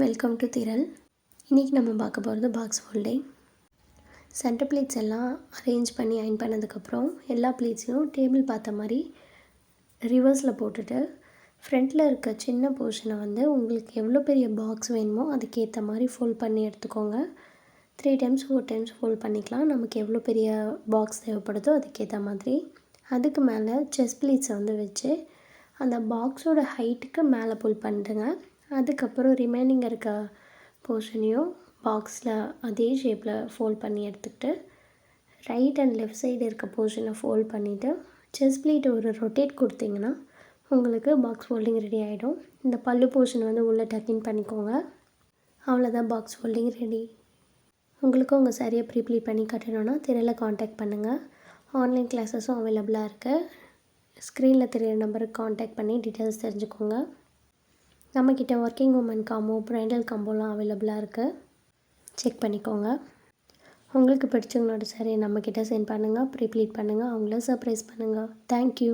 Welcome to திரள். இன்றைக்கி நம்ம பார்க்க போகிறது பாக்ஸ் ஃபோல்டிங். சென்டர் பிளேட்ஸ் எல்லாம் அரேஞ்ச் பண்ணி அயன் பண்ணதுக்கப்புறம் எல்லா பிளேட்ஸையும் டேபிள் பார்த்த மாதிரி ரிவர்ஸில் போட்டுட்டு ஃப்ரண்ட்டில் இருக்க சின்ன போர்ஷனை உங்களுக்கு எவ்வளோ பெரிய பாக்ஸ் வேணுமோ அதுக்கேற்ற மாதிரி ஃபோல்ட் பண்ணி எடுத்துக்கோங்க. 3 டைம்ஸ் 4 டைம்ஸ் ஃபோல்ட் பண்ணிக்கலாம். நமக்கு எவ்வளோ பெரிய பாக்ஸ் தேவைப்படுதோ அதுக்கேற்ற மாதிரி. அதுக்கு மேலே செஸ் பிளேட்ஸை வச்சு அந்த பாக்ஸோட ஹைட்டுக்கு மேலே புல் பண்ணுறேங்க. அதுக்கப்புறம் ரிமைனிங் இருக்க போர்ஷனையும் பாக்ஸில் அதே ஷேப்பில் ஃபோல்ட் பண்ணி எடுத்துக்கிட்டு ரைட் அண்ட் லெஃப்ட் சைடு இருக்க போர்ஷனை ஃபோல்ட் பண்ணிவிட்டு செஸ் பிளேட்டை ஒரு ரொட்டேட் கொடுத்தீங்கன்னா உங்களுக்கு பாக்ஸ் ஃபோல்டிங் ரெடி ஆகிடும். இந்த பல்லு போர்ஷன் உள்ளே டக்கின் பண்ணிக்கோங்க. அவ்வளோதான், பாக்ஸ் ஃபோல்டிங் ரெடி. உங்களுக்கும் உங்கள் சரியாக ப்ரீப்ளீட் பண்ணி கட்டணும்னா திரையில் காண்டாக்ட் பண்ணுங்கள். ஆன்லைன் கிளாஸஸும் அவைலபிளாக இருக்குது. ஸ்க்ரீனில் தெரியிற நம்பருக்கு காண்டாக்ட் பண்ணி டீட்டெயில்ஸ் தெரிஞ்சுக்கோங்க. நம்மக்கிட்ட ஒர்க்கிங் உமன் காம்போ, ப்ரைடல் காம்போலாம் அவைலபிளாக இருக்குது. செக் பண்ணிக்கோங்க. உங்களுக்கு பிடிச்சவங்களோட சாரியை நம்மக்கிட்ட சென்ட் பண்ணுங்கள், ப்ரீப்ளீட் பண்ணுங்கள், அவங்கள சர்ப்ரைஸ் பண்ணுங்கள். தேங்க்யூ.